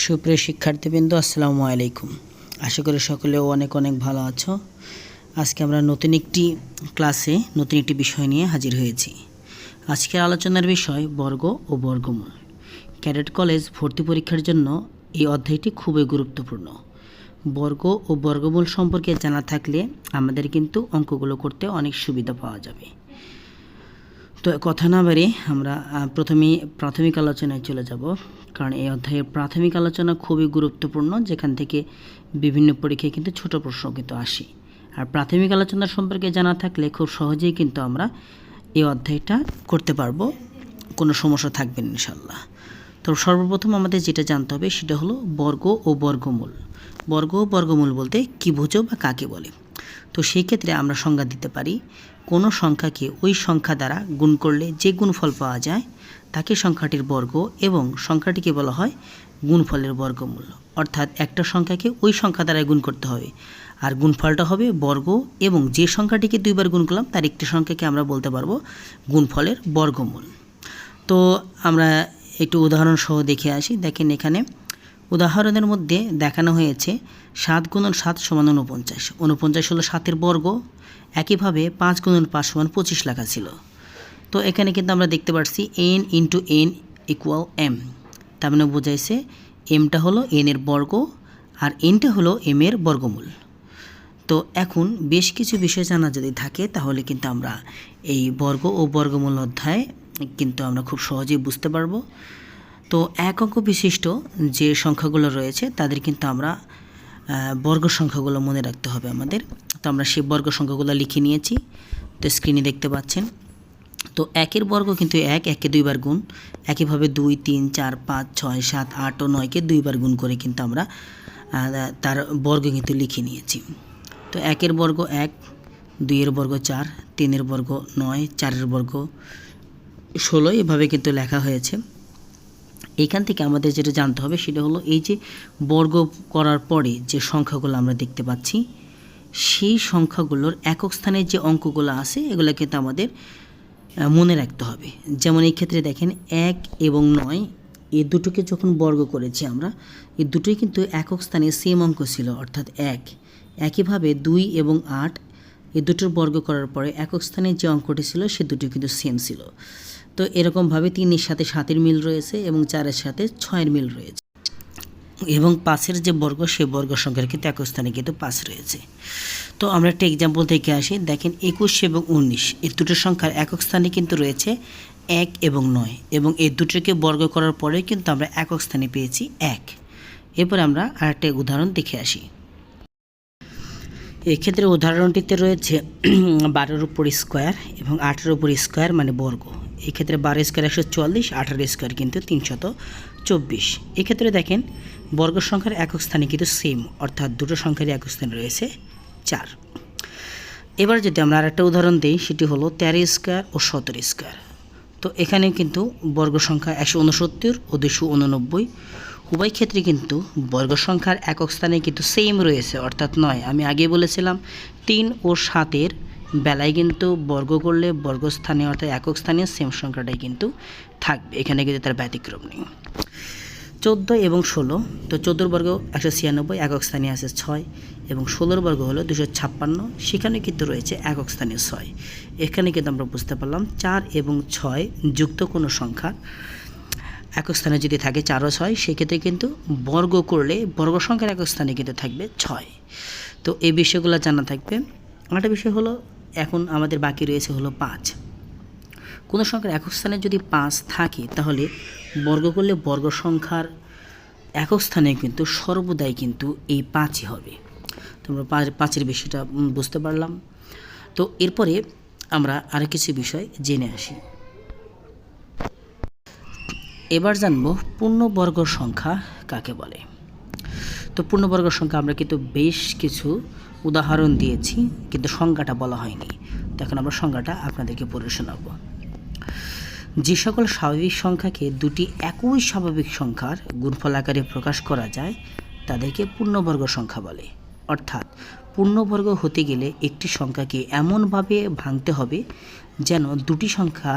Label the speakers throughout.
Speaker 1: সুপ্রিয় শিক্ষার্থীবৃন্দ, আসসালামু আলাইকুম। আশা করি সকলে অনেক অনেক ভালো আছো। আজকে আমরা নতুন একটি ক্লাসে নতুন একটি বিষয় নিয়ে হাজির হয়েছি। আজকের আলোচনার বিষয় বর্গ ও বর্গমূল। ক্যাডেট কলেজ ভর্তি পরীক্ষার জন্য এই অধ্যায়টি খুবই গুরুত্বপূর্ণ। বর্গ ও বর্গমূল সম্পর্কে জানা থাকলে আমাদের কিন্তু অঙ্কগুলো করতে অনেক সুবিধা পাওয়া যাবে। তো কথা না বাড়িয়ে আমরা প্রথমেই প্রাথমিক আলোচনায় চলে যাব, কারণ এই অধ্যায়ের প্রাথমিক আলোচনা খুবই গুরুত্বপূর্ণ, যেখান থেকে বিভিন্ন পরীক্ষায় কিন্তু ছোট প্রশ্ন কিন্তু আসে। আর প্রাথমিক আলোচনা সম্পর্কে জানা থাকলে খুব সহজেই কিন্তু আমরা এই অধ্যায়টা করতে পারবো, কোনো সমস্যা থাকবে না ইনশাল্লাহ। তো সর্বপ্রথম আমাদের যেটা জানতে হবে সেটা হলো বর্গ ও বর্গমূল। বর্গ ও বর্গমূল বলতে কী বোঝো বা কাকে বলে। তো সেই ক্ষেত্রে আমরা সংজ্ঞা দিতে পারি, কোনো সংখ্যাকে ওই সংখ্যা দ্বারা গুণ করলে যে গুণফল পাওয়া যায় তাকে সংখ্যাটির বর্গ, এবং সংখ্যাটিকে বলা হয় গুণফলের বর্গমূল। অর্থাৎ একটা সংখ্যাকে ওই সংখ্যা দ্বারা গুণ করতে হবে, আর গুণফলটা হবে বর্গ, এবং যে সংখ্যাটিকে দুইবার গুণ করলাম তার একটি সংখ্যাকে আমরা বলতে পারবো গুণফলের বর্গমূল। তো আমরা একটু উদাহরণ সহ দেখে আসি। দেখেন, এখানে উদাহরণের মধ্যে দেখানো হয়েছে 7 × 7 = 49। 49 হলো 7-এর বর্গ। একইভাবে 5 × 5 = 25 লেখা ছিল। তো এখানে কিন্তু আমরা দেখতে পাচ্ছি n × n = m। তার মানে বোঝাইছে mটা হলো n এর বর্গ আর nটা হলো m এর বর্গমূল। তো এখন বেশ কিছু বিষয় জানা যদি থাকে তাহলে কিন্তু আমরা এই বর্গ ও বর্গমূল অধ্যায় কিন্তু আমরা খুব সহজেই বুঝতে পারবো। তো এক অঙ্ক বিশিষ্ট যে সংখ্যাগুলো রয়েছে তাদের কিন্তু আমরা বর্গ সংখ্যাগুলো মনে রাখতে হবে আমাদের। তো আমরা সেই বর্গ সংখ্যাগুলো লিখে নিয়েছি, তো স্ক্রিনে দেখতে পাচ্ছেন। তো 1-এর বর্গ কিন্তু 1, 1কে 2বার গুণ। একইভাবে 2, 3, 4, 5, 6, 7, 8 ও 9কে 2বার গুণ করে কিন্তু আমরা তার বর্গ কিন্তু লিখে নিয়েছি। তো 1-এর বর্গ 1, 2-এর বর্গ 4, 3-এর বর্গ 9, 4-এর বর্গ 16, এভাবে কিন্তু লেখা হয়েছে। এখান থেকে আমাদের যেটা জানতে হবে সেটা হলো এই যে বর্গ করার পরে যে সংখ্যাগুলো আমরা দেখতে পাচ্ছি সেই সংখ্যাগুলোর একক স্থানের যে অঙ্কগুলো আছে এগুলো কিন্তু আমাদের মনে রাখতে হবে। যেমন এই ক্ষেত্রে দেখেন 1 এবং 9 এই দুটোকে যখন বর্গ করেছি আমরা, এই দুটোই কিন্তু একক স্থানে সেম অঙ্ক ছিল, অর্থাৎ 1। একইভাবে 2 এবং 8 এই দুটোর বর্গ করার পরে একক স্থানে যে অঙ্কটি ছিল সে দুটো কিন্তু সেম ছিল। তো এরকমভাবে 3-এর সাথে 7-এর মিল রয়েছে এবং 4-এর সাথে 6-এর মিল রয়েছে, এবং 5-এর যে বর্গ সে বর্গ সংখ্যার কিন্তু একক স্থানে কিন্তু 5 রয়েছে। তো আমরা একটা এক্সাম্পল থেকে আসি। দেখেন 21 এবং 19 এই দুটো সংখ্যার একক স্থানে কিন্তু রয়েছে 1 এবং 9, এবং এই দুটোকে বর্গ করার পরে কিন্তু আমরা একক স্থানে পেয়েছি 1। এরপর আমরা আরেকটা উদাহরণ দেখে আসি। এক্ষেত্রে উদাহরণটিতে রয়েছে 12-এর উপর স্কোয়ার এবং 8-এর উপর স্কোয়ার মানে বর্গ। এক্ষেত্রে 12 স্কোয়ার 144, 18 স্কোয়ার কিন্তু 324। এক্ষেত্রে দেখেন বর্গ সংখ্যার একক স্থানে কিন্তু সেম, অর্থাৎ দুটো সংখ্যারই একক স্থানে রয়েছে 4। এবার যদি আমরা আরেকটা উদাহরণ দিই সেটি হলো 13 স্কোয়ার ও 17 স্কোয়ার। তো এখানে কিন্তু বর্গ সংখ্যা 169 ও 289। উভয় ক্ষেত্রে কিন্তু বর্গ সংখ্যার একক স্থানে কিন্তু সেম রয়েছে, অর্থাৎ 9। আমি আগে বলেছিলাম 3 ও 7-এর বেলায় কিন্তু বর্গ করলে বর্গস্থানে অর্থাৎ একক স্থানে সেম সংখ্যাটাই কিন্তু থাকবে, এখানে কিন্তু তার ব্যতিক্রম নেই। 14 এবং 16, তো 14-এর বর্গ 196, একক স্থানে আছে 6, এবং 16-এর বর্গ হলো 256, সেখানে কিন্তু রয়েছে একক স্থানে 6। এখানে কিন্তু আমরা বুঝতে পারলাম 4 এবং 6 যুক্ত কোনো সংখ্যার একক স্থানে যদি থাকে 4 ও 6, সেক্ষেত্রে কিন্তু বর্গ করলে বর্গ সংখ্যার একক স্থানে কিন্তু থাকবে 6। তো এই বিষয়গুলো জানা থাকবে। আরেকটা বিষয় হলো এখন আমাদের বাকি রয়েছে হলো 5। কোনো সংখ্যার একক স্থানে যদি 5 থাকে তাহলে বর্গ করলে বর্গ সংখ্যার একক স্থানে কিন্তু সর্বদাই কিন্তু এই 5ই হবে। তোমরা 5-এর বিষয়টা বুঝতে পারলাম। তো এরপরে আমরা আরও কিছু বিষয় জেনে আসি। এবার জানব পূর্ণবর্গ সংখ্যা কাকে বলে। তো পূর্ণবর্গ সংখ্যা আমরা কিন্তু বেশ কিছু উদাহরণ দিয়েছি, কিন্তু সংজ্ঞাটা বলা হয়নি। তো এখন আমরা সংজ্ঞাটা আপনাদেরকে পড়ে শোনাব। যে সকল স্বাভাবিক সংখ্যাকে দুটি একই স্বাভাবিক সংখ্যার গুণফল আকারে প্রকাশ করা যায় তাদেরকে পূর্ণবর্গ সংখ্যা বলে। অর্থাৎ পূর্ণবর্গ হতে গেলে একটি সংখ্যাকে এমনভাবে ভাঙতে হবে যেন দুটি সংখ্যা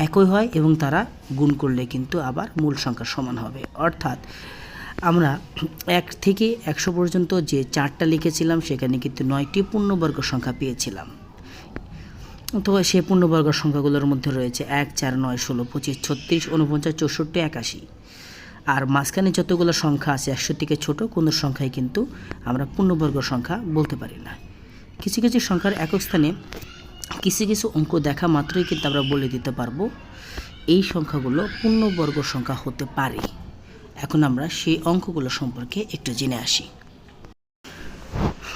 Speaker 1: একই হয় এবং তারা গুণ করলে কিন্তু আবার মূল সংখ্যার সমান হবে। অর্থাৎ আমরা 1 থেকে 100 পর্যন্ত যে চার্টটা লিখেছিলাম সেখানে কিন্তু 9টি পূর্ণবর্গ সংখ্যা পেয়েছিলাম। তো সেই পূর্ণবর্গ সংখ্যাগুলোর মধ্যে রয়েছে 1, 4, 9, 16, 25, 36, 49, 64, 81। আর মাঝখানে যতগুলো সংখ্যা আছে 100 থেকে ছোট কোনো সংখ্যাই কিন্তু আমরা পূর্ণবর্গ সংখ্যা বলতে পারি না। কিছু কিছু সংখ্যার একক স্থানে কিছু কিছু অঙ্ক দেখা মাত্রই কিন্তু আমরা বলে দিতে পারবো এই সংখ্যাগুলো পূর্ণবর্গ সংখ্যা হতে পারে। এখন আমরা সেই অঙ্কগুলো সম্পর্কে একটু জেনে আসি।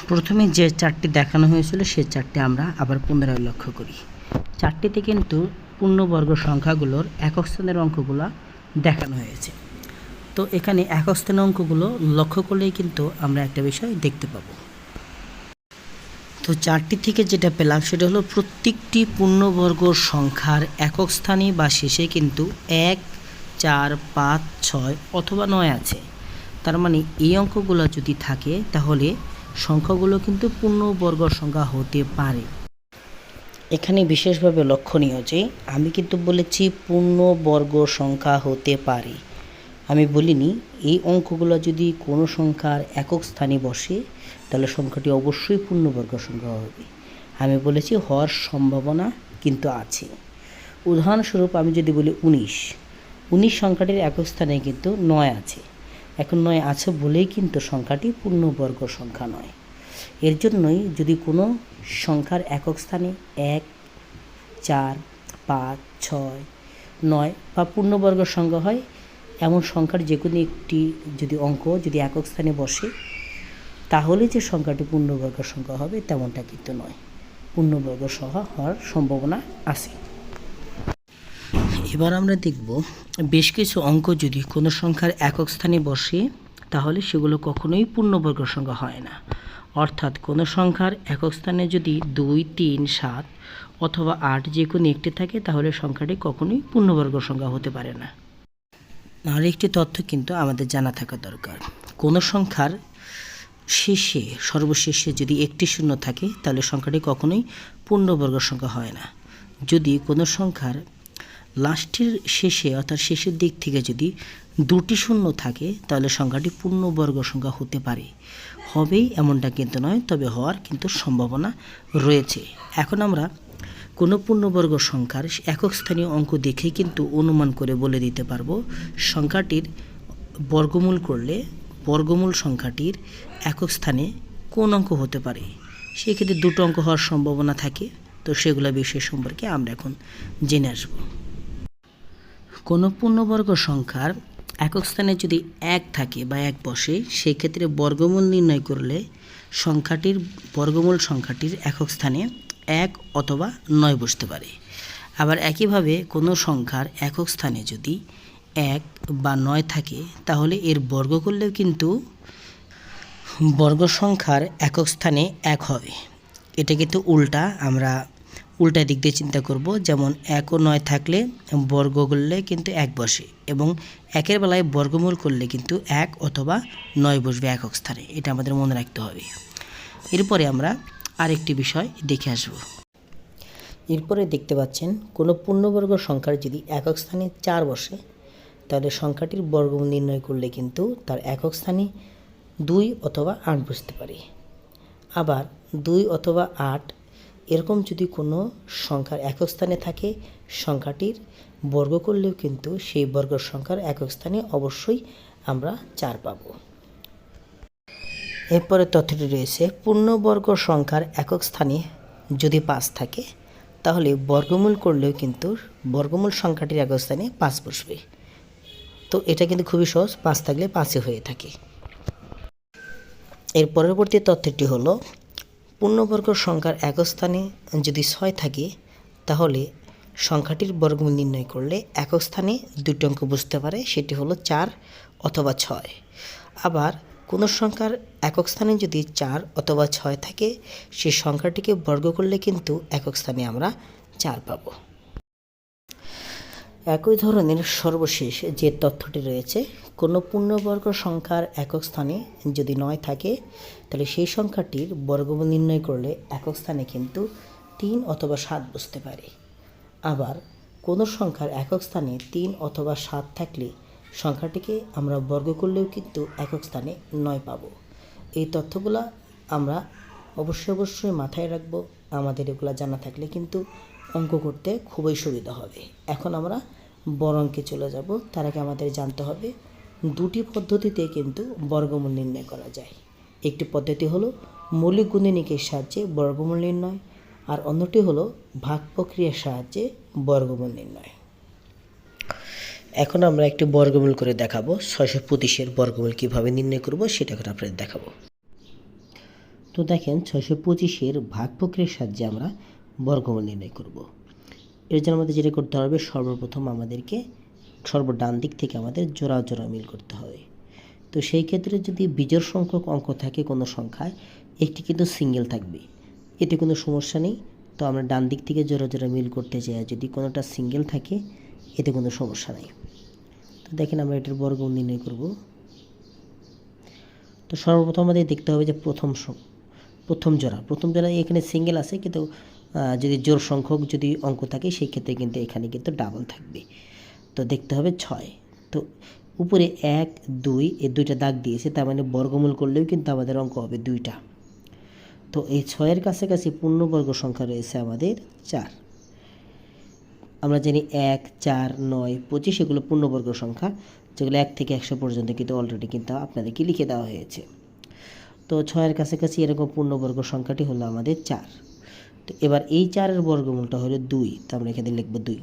Speaker 1: প্রথমে যে চারটি দেখানো হয়েছিল সেই চারটি আমরা আবার পুনরায় লক্ষ্য করি। চারটিতে কিন্তু পূর্ণবর্গ সংখ্যাগুলোর একক স্থানের অঙ্কগুলো দেখানো হয়েছে। তো এখানে একক স্থানের অঙ্কগুলো লক্ষ্য করলেই কিন্তু আমরা একটা বিষয় দেখতে পাবো। তো চারটি থেকে যেটা পেলাম সেটা হলো প্রত্যেকটি পূর্ণবর্গ সংখ্যার একক স্থানে বা শেষে কিন্তু 1, 4, 5, 6 অথবা 9 আছে। তার মানে এই অঙ্কগুলো যদি থাকে তাহলে সংখ্যাগুলো কিন্তু পূর্ণবর্গ সংখ্যা হতে পারে। এখানে বিশেষভাবে লক্ষণীয় যে আমি কিন্তু বলেছি পূর্ণবর্গ সংখ্যা হতে পারে, আমি বলিনি এই অঙ্কগুলো যদি কোনো সংখ্যার একক স্থানে বসে তাহলে সংখ্যাটি অবশ্যই পূর্ণবর্গ সংখ্যা হবে। আমি বলেছি হওয়ার সম্ভাবনা কিন্তু আছে। উদাহরণস্বরূপ আমি যদি বলি 19 সংখ্যাটির একক স্থানে কিন্তু 9 আছে। এখন 9 আছে বলেই কিন্তু সংখ্যাটি পূর্ণবর্গ সংখ্যা নয়। এর জন্যই যদি কোনো সংখ্যার একক স্থানে 1, 4, 5, 6, 9 বা পূর্ণবর্গ সংখ্যা হয় এমন সংখ্যার যে কোনো একটি যদি অঙ্ক যদি একক স্থানে বসে তাহলে যে সংখ্যাটি পূর্ণবর্গ সংখ্যা হবে তেমনটা কিন্তু নয়, পূর্ণবর্গ সংখ্যা হওয়ার সম্ভাবনা আছে। এবার আমরা দেখব বেশ কিছু অঙ্ক যদি কোনো সংখ্যার একক স্থানে বসে তাহলে সেগুলো কখনোই পূর্ণবর্গ সংখ্যা হয় না। অর্থাৎ কোনো সংখ্যার একক স্থানে যদি 2, 3, 7 অথবা 8 যে কোনো একটি থাকে তাহলে সংখ্যাটি কখনোই পূর্ণবর্গ সংখ্যা হতে পারে না। আর একটি তথ্য কিন্তু আমাদের জানা থাকা দরকার, কোনো সংখ্যার শেষে সর্বশেষে যদি একটি শূন্য থাকে তাহলে সংখ্যাটি কখনোই পূর্ণবর্গ সংখ্যা হয় না। যদি কোনো সংখ্যার লাস্টের শেষে অর্থাৎ শেষের দিক থেকে যদি 2টি শূন্য থাকে তাহলে সংখ্যাটি পূর্ণবর্গ সংখ্যা হতে পারে, হবেই এমনটা কিন্তু নয়, তবে হওয়ার কিন্তু সম্ভাবনা রয়েছে। এখন আমরা কোনো পূর্ণবর্গ সংখ্যার একক স্থানীয় অঙ্ক দেখেই কিন্তু অনুমান করে বলে দিতে পারবো সংখ্যাটির বর্গমূল করলে বর্গমূল সংখ্যাটির একক স্থানে কোন অঙ্ক হতে পারে। সেক্ষেত্রে 2টো অঙ্ক হওয়ার সম্ভাবনা থাকে। তো সেগুলো বিষয় সম্পর্কে আমরা এখন জেনে আসব। কোনো পূর্ণবর্গ সংখ্যার একক স্থানে যদি 1 থাকে বা 1 বসে সেই ক্ষেত্রে বর্গমূল নির্ণয় করলে সংখ্যাটির বর্গমূল সংখ্যাটির একক স্থানে 1 অথবা 9 বসতে পারে। আবার একইভাবে কোনো সংখ্যার একক স্থানে যদি 1 বা 9 থাকে তাহলে এর বর্গ করলেও কিন্তু বর্গ সংখ্যার একক স্থানে 1 হবে। এটা কিন্তু উল্টা, আমরা উল্টা দিক দিয়ে চিন্তা করব। যেমন 1 ও 9 থাকলে বর্গ করলে কিন্তু 1 বসে এবং 1-এর বেলায় বর্গমূল করলে কিন্তু 1 অথবা 9 বসবে একক স্থানে, এটা আমাদের মনে রাখতে হবে। এরপরে আমরা আরেকটি বিষয় দেখে আসব। এরপরে দেখতে পাচ্ছেন কোনো পূর্ণবর্গ সংখ্যার যদি একক স্থানে 4 বসে তাহলে সংখ্যাটির বর্গমূল নির্ণয় করলে কিন্তু তার একক স্থানে 2 অথবা 8 বসতে পারে। আবার 2 অথবা 8 এরকম যদি কোনো সংখ্যার একক স্থানে থাকে সংখ্যাটির বর্গ করলেও কিন্তু সেই বর্গ সংখ্যার একক স্থানে অবশ্যই আমরা 4 পাব। এরপরে তথ্যটি রয়েছে পূর্ণবর্গ সংখ্যার একক স্থানে যদি 5 থাকে তাহলে বর্গমূল করলেও কিন্তু বর্গমূল সংখ্যাটির একক স্থানে 5 বসবে। তো এটা কিন্তু খুবই সহজ, 5 থাকলে 5ই হয়ে থাকে। এর পরবর্তী তথ্যটি হলো পূর্ণবর্গ সংখ্যার একক স্থানে যদি 6 থাকে তাহলে সংখ্যাটির বর্গমূল নির্ণয় করলে একক স্থানে 2টি অঙ্ক বসতে পারে, সেটি হলো 4 অথবা 6। আবার কোনো সংখ্যার একক স্থানে যদি 4 অথবা 6 থাকে সেই সংখ্যাটিকে বর্গ করলে কিন্তু একক স্থানে আমরা 4 পাব। একই ধরনের সর্বশেষ যে তথ্যটি রয়েছে কোনো পূর্ণবর্গ সংখ্যার একক স্থানে যদি 9 থাকে তাহলে সেই সংখ্যাটির বর্গমূল নির্ণয় করলে একক স্থানে কিন্তু 3 অথবা 7 বসতে পারে। আবার কোনো সংখ্যার একক স্থানে 3 অথবা 7 থাকলে সংখ্যাটিকে আমরা বর্গ করলেও কিন্তু একক স্থানে 9 পাবো। এই তথ্যগুলো আমরা অবশ্যই মাথায় রাখবো। আমাদের এগুলো জানা থাকলে কিন্তু অঙ্ক করতে খুবই সুবিধা হবে। এখন আমরা বড় অঙ্কে চলে যাব। তার আগে আমাদের জানতে হবে দুটি পদ্ধতিতে কিন্তু বর্গমূল নির্ণয় করা যায়। একটি পদ্ধতি হলো মৌলিক গুণনীয়কের সাহায্যে বর্গমূল নির্ণয়, আর অন্যটি হলো ভাগ প্রক্রিয়ার সাহায্যে বর্গমূল নির্ণয়। এখন আমরা একটি বর্গমূল করে দেখাবো। 625-এর বর্গমূল কীভাবে নির্ণয় করব সেটা এখন আপনাদের দেখাবো। তো দেখেন 625-এর ভাগ প্রক্রিয়ার সাহায্যে আমরা বর্গমূল নির্ণয় করব। এর জন্য আমাদের যেটা করতে হবে, সর্বপ্রথম আমাদেরকে সর্বডান দিক থেকে আমাদের জোড়া জোড়া মিল করতে হবে। তো সেই ক্ষেত্রে যদি বিজোড় সংখ্যক অঙ্ক থাকে কোনো সংখ্যায়, একটি কিন্তু সিঙ্গেল থাকবে, এতে কোনো সমস্যা নেই। তো আমরা ডান দিক থেকে জোড়া জোড়া মিল করতে চাই, যদি কোনোটা সিঙ্গেল থাকে এতে কোনো সমস্যা নেই। তো দেখেন আমরা এটার বর্গমূল নির্ণয় করব। তো সর্বপ্রথম আমাদের দেখতে হবে যে প্রথম জোড়া এখানে সিঙ্গেল আছে, কিন্তু যদি জোড় সংখ্যক যদি অঙ্ক থাকে সেই ক্ষেত্রে কিন্তু এখানে কিন্তু ডাবল থাকবে। তো দেখতে হবে 6। তো উপরে 1 2 এই দুইটা দাগ দিয়েছে, তার মানে বর্গমূল করলেও কিন্তু আমাদের অঙ্ক হবে 2টা। তো এই 6-এর কাছাকাছি পূর্ণবর্গ সংখ্যা রয়েছে আমাদের 4। আমরা জানি 1 4 9 25 এগুলো পূর্ণবর্গ সংখ্যা, যেগুলো 1 থেকে 100 পর্যন্ত কিন্তু অলরেডি কিন্তু আপনাদেরকে লিখে দেওয়া হয়েছে। তো 6-এর কাছাকাছি এরকম পূর্ণবর্গ সংখ্যাটি হলো আমাদের 4। তো এবার এই 4-এর বর্গমূলটা হলো 2, তো আমরা এখানে লিখব 2।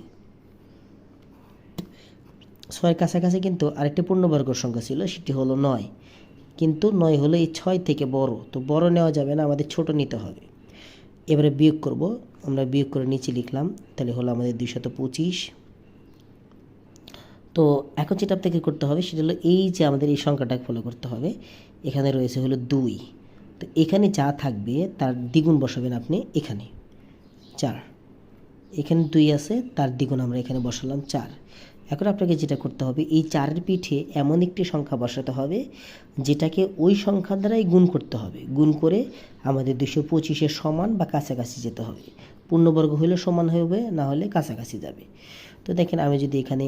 Speaker 1: 6-এর কাছাকাছি কিন্তু আরেকটি পূর্ণবর্গ সংখ্যা ছিল, সেটি হলো 9, কিন্তু 9 হলো এই 6 থেকে বড়, তো বড় নেওয়া যাবে না, আমাদের ছোট নিতে হবে। এবারে বিয়োগ করব, আমরা বিয়োগ করে নিচে লিখলাম, তাহলে হলো আমাদের 225। তো এখন যেটা আপনাকে করতে হবে সেটা হলো এই যে আমাদের এই সংখ্যাটাকে ফলো করতে হবে। এখানে রয়েছে হলো 2, তো এখানে যা থাকবে তার দ্বিগুণ বসাবেন আপনি এখানে 4। এখানে 2 আছে, তার দ্বিগুণ আমরা এখানে বসালাম 4। এখন আপনাকে যেটা করতে হবে, এই 4-এর পিঠে এমন একটি সংখ্যা বসাতে হবে যেটাকে ওই সংখ্যা দ্বারাই গুণ করতে হবে। গুণ করে আমাদের 225-এর সমান বা কাছাকাছি যেতে হবে। পূর্ণবর্গ হলে সমান হবে, না হলে কাছাকাছি যাবে। তো দেখেন আমি যদি এখানে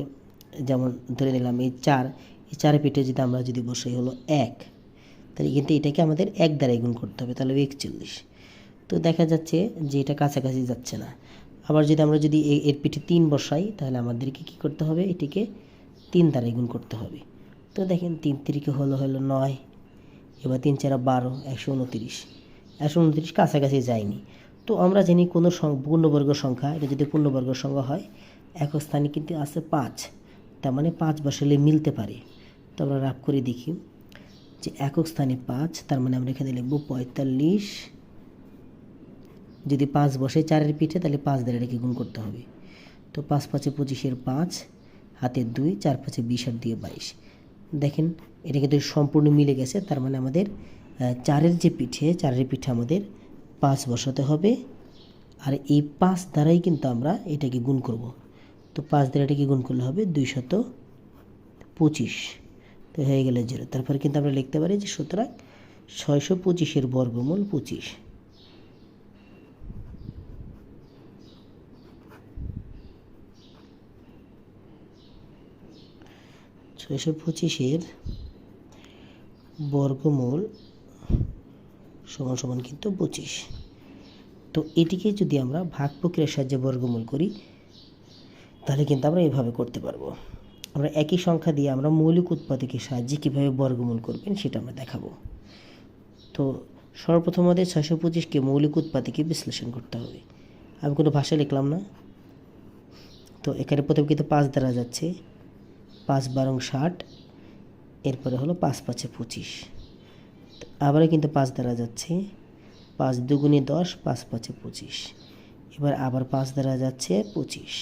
Speaker 1: যেমন ধরে নিলাম এই 4-এর পিঠে যদি আমরা যদি বসাই হলো 1, তাহলে কিন্তু এটাকে আমাদের 1 দ্বারাই গুণ করতে হবে, তাহলে 41। তো দেখা যাচ্ছে যে এটা কাছাকাছি যাচ্ছে না। আবার যদি এর পিঠে 3 বসাই, তাহলে আমাদেরকে কী করতে হবে, এটিকে 3 দ্বারাই গুণ করতে হবে। তো দেখেন 3 3 হলো 9, এবার 3 4 12, 129। 129 কাছাকাছি যায়নি। তো আমরা জানি কোনো পূর্ণবর্গ সংখ্যা, এটা যদি পূর্ণবর্গ সংখ্যা হয়, একক স্থানে কিন্তু আছে 5, তার মানে 5 বসালে মিলতে পারে। তো আমরা রাগ করে দেখি যে একক স্থানে 5, তার মানে আমরা এখানে লিখব 45। যদি 5 বসে 4-এর পিঠে, তাহলে 5 দ্বারা এটাকে গুণ করতে হবে। তো 5 5 25-এর 5, হাতে 2, 4 5 20 আর 2 22। দেখেন এটা কিন্তু সম্পূর্ণ মিলে গেছে, তার মানে আমাদের 4-এর পিঠে আমাদের 5 বসাতে হবে, আর এই 5 দ্বারাই কিন্তু আমরা এটাকে গুণ করব। তো 5 দ্বারা এটাকে গুণ করলে হবে 225। তো হয়ে গেলে 0। তারপরে কিন্তু আমরা লিখতে পারি যে সুতরাং 625-এর বর্গমূল 25। 625-এর বর্গমূল সমান কিন্তু 25। তো এটিকে যদি আমরা ভাগ প্রক্রিয়ার সাহায্যে বর্গমূল করি, তাহলে কিন্তু আমরা এভাবে করতে পারবো। আমরা একই সংখ্যা দিয়ে আমরা মৌলিক উৎপাদকের সাহায্যে কীভাবে বর্গমূল করবেন সেটা আমরা দেখাবো। তো সর্বপ্রথম আমাদের 625-কে মৌলিক উৎপাদকে বিশ্লেষণ করতে হবে। আমি কোনো ভাষা লিখলাম না। তো এখানে প্রথম কিন্তু 5 দ্বারা যাচ্ছে, 5 12 60, এরপরে হলো 5 5 25। আবারও কিন্তু 5 দ্বারা যাচ্ছে, 5 2 10, 5 5 25। এবার আবার 5 দ্বারা যাচ্ছে 25।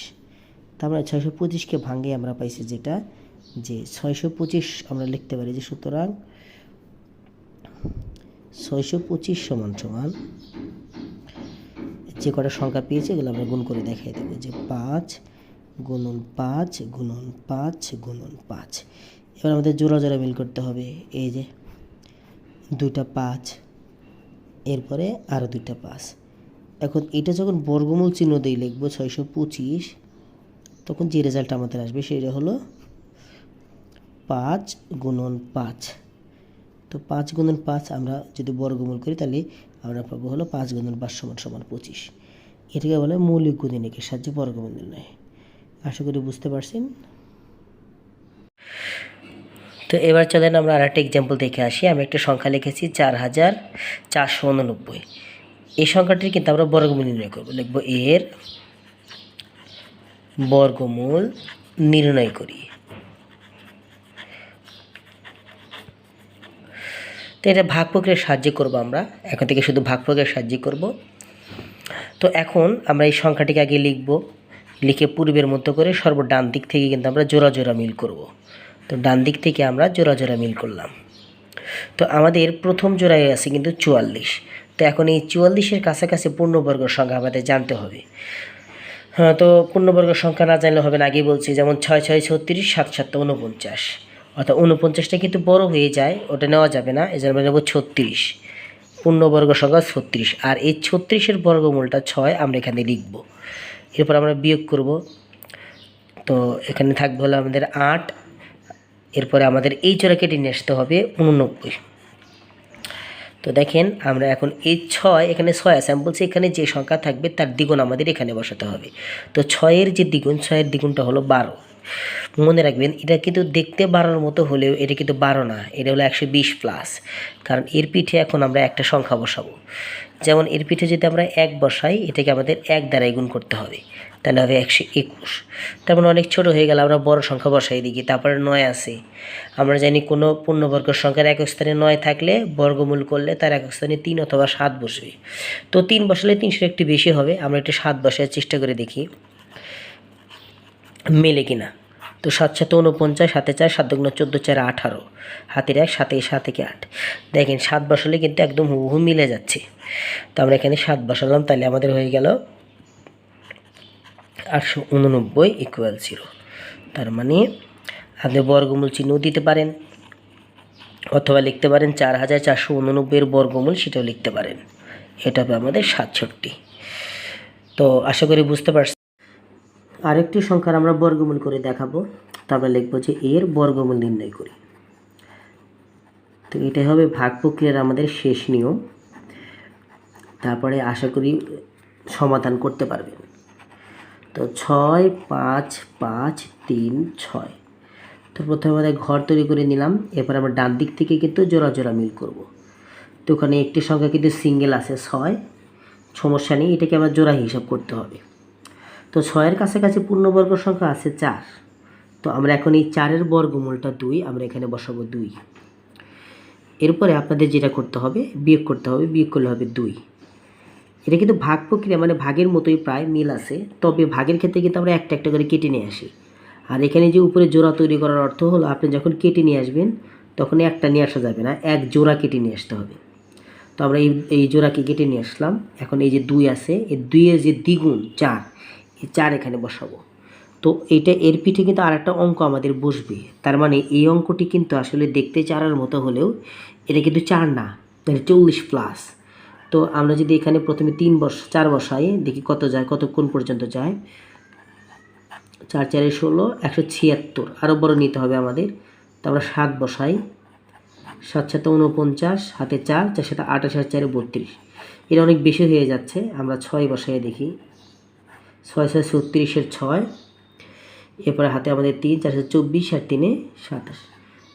Speaker 1: তারপরে 625-কে ভাঙে আমরা পাইছি যেটা, যে 625 আমরা লিখতে পারি যে সুতরাং 625 সমান যে কটা সংখ্যা পেয়েছে এগুলো আমরা গুণ করে দেখাই দেবো, যে 5 গুণন 5 গুণন 5 গুণন 5। এবার আমাদের জোড়া জোড়া মিল করতে হবে। এই যে 2টা 5, এরপরে আরও 2টা 5। এখন এটা যখন বর্গমূল চিহ্ন দিয়ে লিখবো 625, তখন যে রেজাল্ট আমাদের আসবে সেটা হলো 5 গুণন 5। তো 5 গুণন 5 আমরা যদি বর্গমূল করি তাহলে আমরা পাবো হলো 5 গুণন 5 সমান সমান 25। এটাকে বলে মৌলিক গুণিতকের সাহায্যে বর্গমূল নির্ণয়। আশা করি বুঝতে পারছেন। তো এবার চলেন আমরা আরেকটা এক্সাম্পল দেখে আসি। আমি একটা সংখ্যা লিখেছি 4489। এই সংখ্যাটির কিন্তু আমরা বর্গমূল নির্ণয় করব। লিখব এর বর্গমূল নির্ণয় করি। তো এটা ভাগ প্রক্রিয়ার সাহায্যে করব আমরা। এখন থেকে শুধু ভাগ প্রক্রিয়ার সাহায্যে করব। তো এখন আমরা এই সংখ্যাটিকে আগে লিখব, লিখে পূর্বের মতো করে সর্বডান দিক থেকে কিন্তু আমরা জোড়া জোড়া মিল করব। তো ডান দিক থেকে আমরা জোড়া জোড়া মিল করলাম। তো আমাদের প্রথম জোড়ায় আছে কিন্তু 44। তো এখন এই 44-এর কাছাকাছি পূর্ণবর্গ সংখ্যা আমাদের জানতে হবে। হ্যাঁ, তো পূর্ণবর্গ সংখ্যা না জানলে হবে না, আগেই বলছি। যেমন 6 6 36, 7 7 49। অর্থাৎ 49টা কিন্তু বড় হয়ে যায়, ওটা নেওয়া যাবে না, এই জন্য আমরা নেব 36। পূর্ণবর্গ সংখ্যা 36, আর এই 36-এর বর্গমূলটা 6 আমরা এখানে লিখব। এরপর আমরা বিয়োগ করব। তো এখানে থাকবে হলো আমাদের 8। এরপরে আমাদের এই জোড়া কেটে নিয়ে আসতে হবে 89। তো দেখেন আমরা এখন এই 6, এখানে 6 আছে, আমি বলছি এখানে যে সংখ্যা থাকবে তার দ্বিগুণ আমাদের এখানে বসাতে হবে। তো 6-এর যে দ্বিগুণ, 6-এর দ্বিগুণটা হলো 12। মনে রাখবেন এটা কিন্তু দেখতে 12-র মতো হলেও এটা কিন্তু 12 না, এটা হলো 120+। কারণ এর পিঠে এখন আমরা একটা সংখ্যা বসাবো। যেমন এর পিঠে যদি আমরা 1 বসাই, এটাকে আমাদের 1 দ্বারাই গুণ করতে হবে, তাহলে হবে 121। তার মানে অনেক ছোটো হয়ে গেল, আমরা বড় সংখ্যা বসাই দিই। তারপরে 9 আছে। আমরা জানি কোনো পূর্ণবর্গ সংখ্যার একক স্থানে 9 থাকলে বর্গমূল করলে তার একক স্থানে 3 অথবা 7 বসবে। তো 3 বসালে 300 একটু বেশি হবে, আমরা একটু 7 বসার চেষ্টা করে দেখি মেলে কিনা। তো 7 7 49, 7 4 7 2 14 4 18, হাতের 1 7 7 8। দেখেন 7 বসালে কিন্তু একদম হুবহু মিলে যাচ্ছে। তো আমরা এখানে 7 বসালাম, তাহলে আমাদের হয়ে গেল 889 = 0। তার মানে আপনি বর্গমূল চিহ্নও দিতে পারেন, অথবা লিখতে পারেন 4489-এর বর্গমূল, সেটাও লিখতে পারেন। এটা হবে আমাদের 67। তো আশা করি বুঝতে পারছি। আরেকটি সংখ্যার আমরা বর্গমূল করে দেখাবো। তারপরে লিখবো যে এর বর্গমূল নির্ণয় করি। তো এটাই হবে ভাগ প্রক্রিয়ার আমাদের শেষ নিয়ম। তারপরে আশা করি সমাধান করতে পারবেন। তো 6 5 5 3 6। তো প্রথমে আমাদের ঘর তৈরি করে নিলাম। এরপর আমরা ডান দিক থেকে কিন্তু জোড়া জোড়া মিল করব। তো ওখানে একটি সংখ্যা কিন্তু সিঙ্গেল আছে 6, সমস্যা নেই, এটাকে আমরা জোড়া হিসাব করতে হবে। তো 6-এর কাছাকাছি পূর্ণবর্গ সংখ্যা আছে 4। তো আমরা এখন এই 4-এর বর্গমূলটা 2, আমরা এখানে বসাবো 2। এরপরে আপনাদের যেটা করতে হবে, বিয়োগ করতে হবে, বিয়োগ করলে হবে 2। এটা কিন্তু ভাগ প্রক্রিয়া, মানে ভাগের মতোই প্রায় মিল আছে, তবে ভাগের ক্ষেত্রে কিন্তু আমরা একটা একটা করে কেটে নিয়ে আসি। আর এখানে যে উপরে জোড়া তৈরি করার অর্থ হলো আপনি যখন কেটে নিয়ে আসবেন তখন একটা নিয়ে আসা যাবে না, এক জোড়া কেটে নিয়ে আসতে হবে। তো আমরা এই জোড়াকে কেটে নিয়ে আসলাম। এখন এই যে 2 আছে, এই 2-এর যে দ্বিগুণ 4, এই 4 এখানে বসাবো। তো এইটা এর পিঠে কিন্তু আরেকটা অঙ্ক আমাদের বসবে। তার মানে এই অঙ্কটি কিন্তু আসলে দেখতে 4-এর মতো হলেও এটা কিন্তু 4 না, তাহলে 40+। তো আমরা যদি এখানে প্রথমে 4 বসাই, দেখি কত যায়, কতক্ষণ পর্যন্ত যায়। 4 4 16, 176, আরও বড় নিতে হবে আমাদের। তো আমরা 7 বসাই, 7 7 49, হাতে 4 4 7 28 আর 4 32। এটা অনেক বেশি হয়ে যাচ্ছে, আমরা 6 বসাই দেখি। 6 6 36-এর 6, এরপরে হাতে আমাদের 3 4 24 আর 3 27।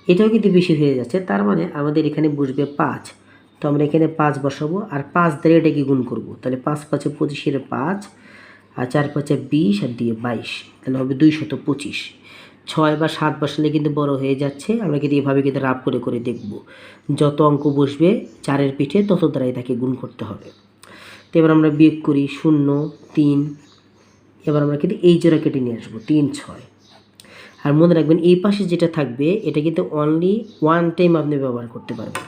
Speaker 1: এটাও কিন্তু বেশি হয়ে যাচ্ছে, তার মানে আমাদের এখানে বসবে 5। তো আমরা এখানে 5 বসাবো, আর 5 দ্বারা এটাকে গুণ করবো। তাহলে 5 5 25-এর 5, আর 4 5 20 আর দিয়ে 22, তাহলে হবে 225। 6 বা 7 বসালে কিন্তু বড় হয়ে যাচ্ছে, আমরা কিন্তু এভাবে কিন্তু রাফ করে করে দেখব। যত অঙ্ক বসবে 4-এর পিঠে তত দ্বারাই তাকে গুণ করতে হবে। তো এবার আমরা বিয়োগ করি 0 3। এবার আমরা কিন্তু এই জোড়া কেটে নিয়ে আসবো 3 6। আর মনে রাখবেন এই পাশে যেটা থাকবে এটা কিন্তু অনলি 1 টাইম আপনি ব্যবহার করতে পারবেন।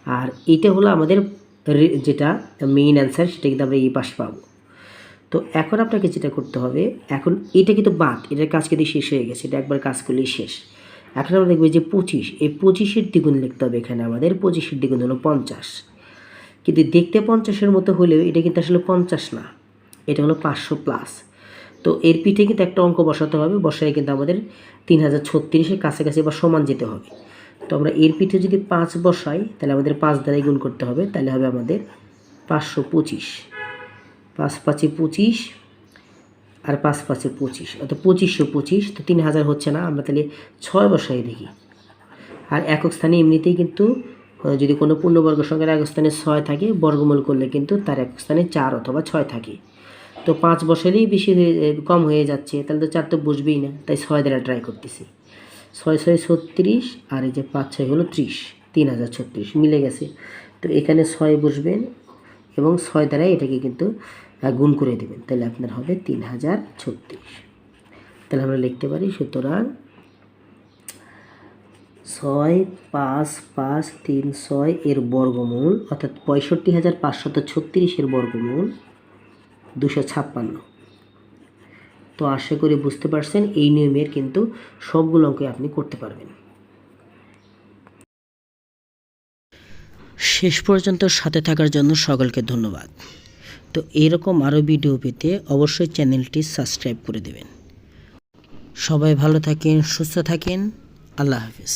Speaker 1: আর এইটা হলো আমাদের যেটা মেইন অ্যান্সার, সেটা কিন্তু আমরা এই পাশে পাবো। তো এখন আপনাকে যেটা করতে হবে, এখন এটা কিন্তু বাদ, এটার কাজ কিন্তু শেষ হয়ে গেছে, এটা একবার কাজ করলেই শেষ। এখন আমরা দেখবো যে 25, এই 25-এর দ্বিগুণ লিখতে হবে এখানে আমাদের। 25-এর দ্বিগুণ হলো 50, কিন্তু দেখতে 50-এর মতো হলেও এটা কিন্তু আসলে 50 না, এটা হলো 500+। তো এর পিঠে কিন্তু একটা অঙ্ক বসাতে হবে, বসায় কিন্তু আমাদের 3036-এর কাছাকাছি বা সমান যেতে হবে। তো আমরা এর পিঠে যদি 5 বসাই তাহলে আমাদের 5 দ্বারাই গুণ করতে হবে, তাহলে হবে আমাদের 525, 5 5 25 আর 5 5 25, অর্থাৎ 2525। তো 3000 হচ্ছে না, আমরা তাহলে 6 বসাই দেখি। আর একক স্থানে এমনিতেই কিন্তু যদি কোনো পূর্ণবর্গ সংখ্যার একক স্থানে 6 থাকে, বর্গমূল করলে কিন্তু তার একক স্থানে 4 অথবা 6 থাকে। তো 5 বসালেই বেশি কম হয়ে যাচ্ছে, তাহলে তো 4 তো বসবেই না, তাই 6 দ্বারা ট্রাই করতেছি। 6 6 36 আর এই যে 5 6 হলো 30, 3036 মিলে গেছে। তো এখানে 6 বসবেন এবং 6 দ্বারা এটাকে কিন্তু গুণ করে দেবেন, তাহলে আপনার হবে 3036। তাহলে আমরা লিখতে পারি, সুতরাং 6 5 5 3 6 এর বর্গমূল অর্থাৎ 65,536 এর বর্গমূল 256। তো আশা করি বুঝতে পারছেন, এই নিয়মের কিন্তু সবগুলো অঙ্ক আপনি করতে পারবেন। শেষ পর্যন্ত সাথে থাকার জন্য সকলকে ধন্যবাদ। তো এরকম আরও ভিডিও পেতে অবশ্যই চ্যানেলটি সাবস্ক্রাইব করে দেবেন। সবাই ভালো থাকেন, সুস্থ থাকেন। আল্লাহ হাফেজ।